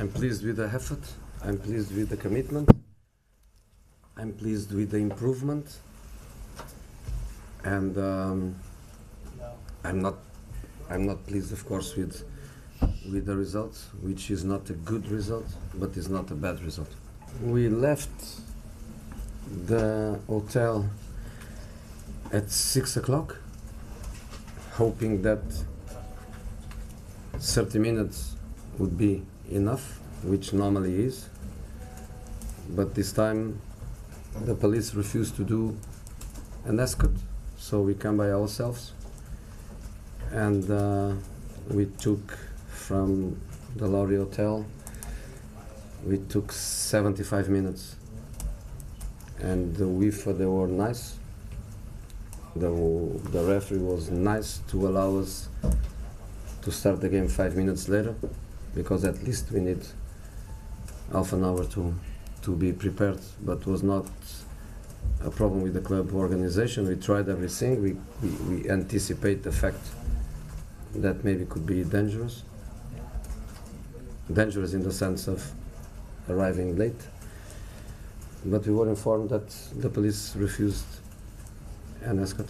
I'm pleased with the effort, I'm pleased with the commitment, I'm pleased with the improvement, and I'm not pleased, of course, with the result, which is not a good result, but is not a bad result. We left the hotel at 6 o'clock, hoping that 30 minutes would be enough, which normally is, but this time the police refused to do an escort, so we come by ourselves, and we took from the Lorry Hotel, we took 75 minutes, and the UEFA, they were nice. The referee was nice to allow us to start the game 5 minutes later, because at least we need half an hour to be prepared, but was not a problem with the club organization. We tried everything. We anticipate the fact that maybe could be dangerous in the sense of arriving late, but we were informed that the police refused an escort.